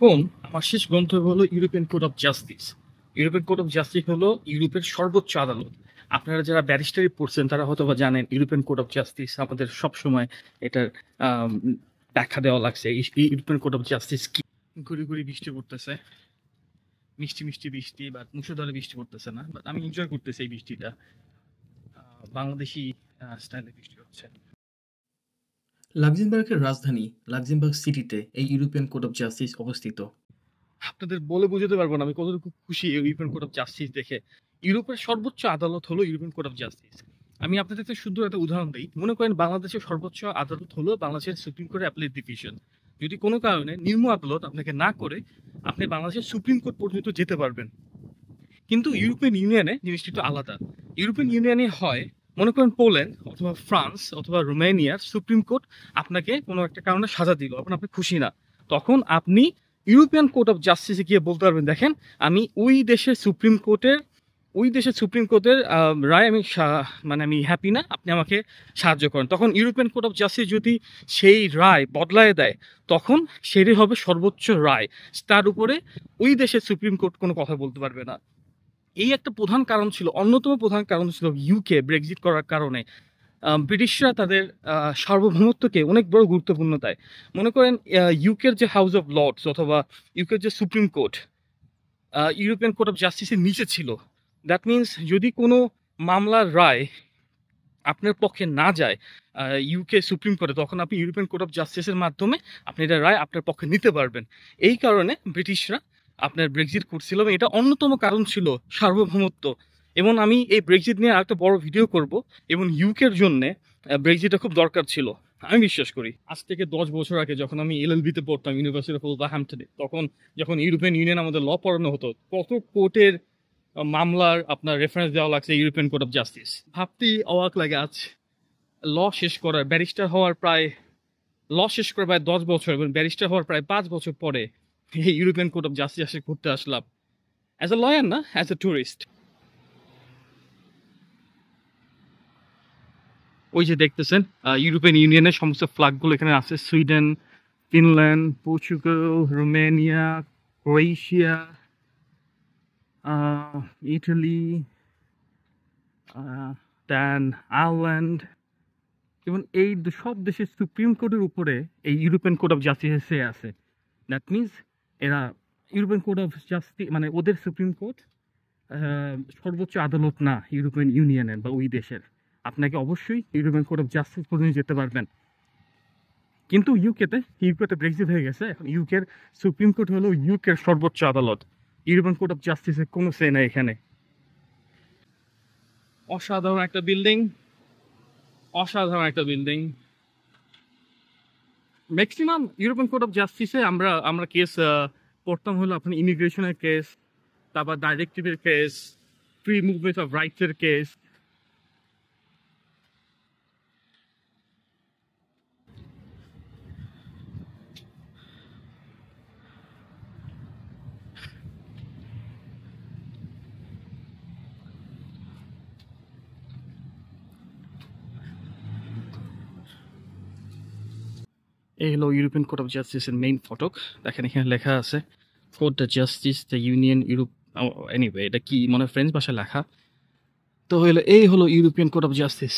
এখন আমার শেষ গন্তব্য হলো ইউরোপিয়ান কোর্ট অফ জাস্টিস। ইউরোপিয়ান কোর্ট অফ জাস্টিস হলো ইউরোপের সর্বোচ্চ আদালত। আপনারা যারা ব্যারিস্টারি পড়ছেন তারা হয়তোবা জানেন ইউরোপিয়ান কোর্ট অফ জাস্টিস আমাদের সবসময় এটার আম ব্যাখ্যা দেওয়া লাগছে। এই ইউরোপিয়ান কোর্ট অফ জাস্টিস কি? ঘুরি, ঘুরি বৃষ্টি পড়তেছে। মিষ্টি, মিষ্টি বৃষ্টি, বাট মুষলধারে বৃষ্টি পড়তেছে না। বাট আমি এনজয় করতেছি এই বৃষ্টিটা। বাংলাদেশি স্টাইলে বৃষ্টি হচ্ছে। লাক্সেমবার্গের রাজধানী লাক্সেমবার্গ সিটিতে এই ইউরোপিয়ান কোর্ট অফ জাস্টিস অবস্থিত। আপনাদের বলে বোঝাতে পারবো না আমি কতটুকু খুশি ইউরোপিয়ান কোর্ট অফ জাস্টিস দেখে। ইউরোপের সর্বোচ্চ আদালত হলো ইউরোপিয়ান কোর্ট অফ জাস্টিস। আমি আপনাদের একটা সুন্দর একটা উদাহরণ দিই। মনে করেন বাংলাদেশের সর্বোচ্চ আদালত হলো বাংলাদেশের সুপ্রিম কোর্ট অ্যাপিলেট ডিভিশন। যদি কোনো কারণে নিম্ন আদালত আপনাকে না করে আপনি বাংলাদেশের সুপ্রিম কোর্ট পর্যন্ত যেতে পারবেন। কিন্তু ইউরোপিয়ান ইউনিয়নে জিনিসটা একটু আলাদা। ইউরোপিয়ান ইউনিয়নে হয় মনে করেন পোল্যান্ড অথবা ফ্রান্স অথবা রোমানিয়ার সুপ্রিম কোর্ট আপনাকে কোনো একটা কারণে সাজা দিল, এখন আপনি খুশি না, তখন আপনি ইউরোপিয়ান কোর্ট অফ জাস্টিসে গিয়ে বলতে পারবেন দেখেন আমি ওই দেশের সুপ্রিম কোর্টের রায় আমি হ্যাপি না, আপনি আমাকে সাহায্য করেন। তখন ইউরোপিয়ান কোর্ট অফ জাস্টিস যদি সেই রায় বদলায় দেয় তখন সেটাই হবে সর্বোচ্চ রায়। তার উপরে ওই দেশের সুপ্রিম কোর্ট কোনো কথা বলতে পারবে না। এই একটা প্রধান কারণ ছিল, অন্যতম প্রধান কারণ ছিল ইউকে ব্রেক্সিট করার কারণে ব্রিটিশরা তাদের সার্বভৌমত্বকে অনেক বড় গুরুত্বপূর্ণ দেয়। মনে করেন ইউকের যে হাউস অফ লর্ডস অথবা ইউকের যে supreme court European court of জাস্টিসের নিচে ছিল। দ্যাট মিনস যদি কোনো মামলার রায় আপনার পক্ষে না যায় ইউকে সুপ্রিম কোর্টে, তখন আপনি ইউরোপিয়ান কোর্ট অফ জাস্টিসের মাধ্যমে আপনি এটা রায় আপনার পক্ষে নিতে পারবেন। এই কারণে ব্রিটিশরা আপনার ব্রেক্সিট করছিল এবং এটা অন্যতম কারণ ছিল সার্বভৌমত্ব। এবং আমি এই ব্রেক্সিট নিয়ে আরেকটা বড় ভিডিও করব এবং ইউকের জন্য ব্রেক্সিটটা খুব দরকার ছিল আমি বিশ্বাস করি। আজ থেকে 10 বছর আগে যখন আমি এলএলবিতে পড়তাম ইউনিভার্সিটি অফ ওলভারহ্যাম্পটনে, তখন যখন ইউরোপিয়ান ইউনিয়ন আমাদের ল পড়ানো হতো কত কোর্টের মামলার আপনার রেফারেন্স দেওয়া লাগছে ইউরোপিয়ান কোর্ট অফ জাস্টিস। ভাবতেই অবাক লাগে আজ ব্যারিস্টার হওয়ার প্রায় 10 বছর এবং ব্যারিস্টার হওয়ার প্রায় 5 বছর পরে এই ইউরোপিয়ান কোর্ট অফ জাস্টিস ঘুরতে আসলাম অ্যাজ এ লয়ার না, অ্যাজ এ টুরিস্ট। ওই যে দেখতেছেন ইউরোপিয়ান ইউনিয়নের সমস্ত ফ্ল্যাগগুলো এখানে আছে, Sweden, Finland, Portugal, Romania, Croatia, Italy, then Ireland, এবং এই সব দেশের সুপ্রিম কোর্টের উপরে এই ইউরোপিয়ান কোর্ট অফ জাস্টিস আছে। দ্যাট মিনস এরা ইউরোপিয়ান কোর্ট অফ জাস্টিস মানে ওদের সুপ্রিম কোর্ট সর্বোচ্চ আদালত না ইউরোপিয়ান ইউনিয়নের বা ওই দেশের। আপনাকে অবশ্যই ইউরোপিয়ান কোর্ট অফ জাস্টিস পর্যন্ত যেতে পারবেন। কিন্তু ইউকেতে ব্রেক্সিট হয়ে গেছে, এখন ইউকের সুপ্রিম কোর্ট হলো ইউকের সর্বোচ্চ আদালত। ইউরোপিয়ান কোর্ট অফ জাস্টিসের কোনো সে নাই এখানে। অসাধারণ একটা building. Maximum European court of জাস্টিসে আমরা কেস পড়তাম হলো আপনার ইমিগ্রেশনের কেস, তারপর ডাইরেক্টিভের কেস, ফ্রি মুভমেন্ট অফ রাইটসের কেস। এই হলো ইউরোপিয়ান কোর্ট অফ জাস্টিসের মেইন ফটক। দেখেন এখানে লেখা আছে court the justice the union Europe, anyway এটা কি মনে ফ্রেঞ্চ ভাষায় লেখা। তো এই হলো ইউরোপিয়ান কোর্ট অফ জাস্টিস,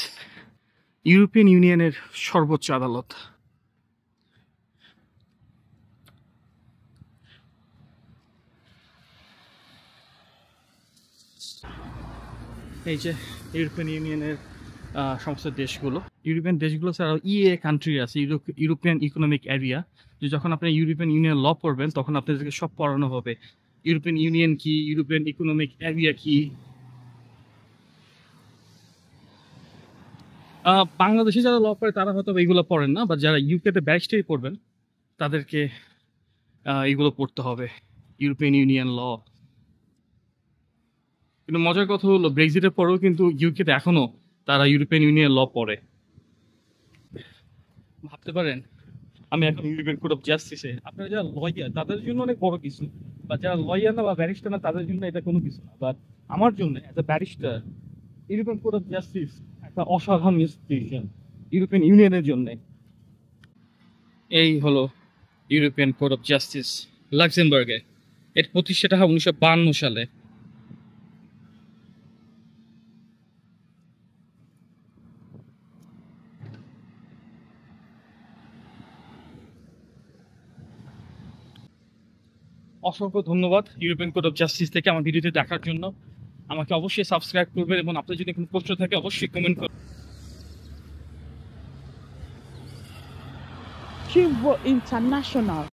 ইউরোপিয়ান ইউনিয়নের সর্বোচ্চ আদালত। এই যে ইউরোপিয়ান ইউনিয়নের সমস্ত দেশগুলো, ইউরোপিয়ান দেশগুলো ছাড়াও কান্ট্রি আছে, ইউরোপিয়ান ইকোনমিক এরিয়া। যে যখন আপনি ইউরোপিয়ান ইউনিয়ন ল পড়বেন তখন আপনাদেরকে সব পড়ানো হবে, ইউরোপিয়ান ইউনিয়ন কি, ইউরোপিয়ান ইকোনমিক এরিয়া কি। বাংলাদেশে যারা ল পড়ে তারা হয়তো এইগুলো পড়েন না, বা যারা ইউকেতে ব্যারিস্টারি পড়বেন তাদেরকে এইগুলো পড়তে হবে, ইউরোপিয়ান ইউনিয়ন ল। কিন্তু মজার কথা হলো ব্রেক্সিটের পরেও কিন্তু ইউকেতে এখনো তারা ইউরোপিয়ান ইউনিয়ন ল পড়ে। ভাবতে পারেন আমি এখন ইউরোপিয়ান কোর্ট অফ জাস্টিসে, আপনারা যারা লয়ার তাদের জন্য অনেক বড় কিছু, বা যারা লয়ার না বা ব্যারিস্টার না তাদের জন্য এটা কোনো কিছু না, বাট আমার জন্য as a barrister European court of justice একটা অসাধারণ ইনস্টিটিউশন ইউরোপিয়ান ইউনিয়নের জন্য। এই হলো ইউরোপিয়ান কোর্ট অফ জাস্টিস। লাক্সেমবার্গে। এর প্রতিষ্ঠাটা হয় 1952 সালে। অসংখ্য ধন্যবাদ ইউরোপিয়ান কোর্ট অফ জাস্টিস থেকে আমার ভিডিওটি দেখার জন্য। আমাকে অবশ্যই সাবস্ক্রাইব করবেন এবং আপনার যদি কোনো প্রশ্ন থাকে অবশ্যই কমেন্ট করবেন। Chivo International.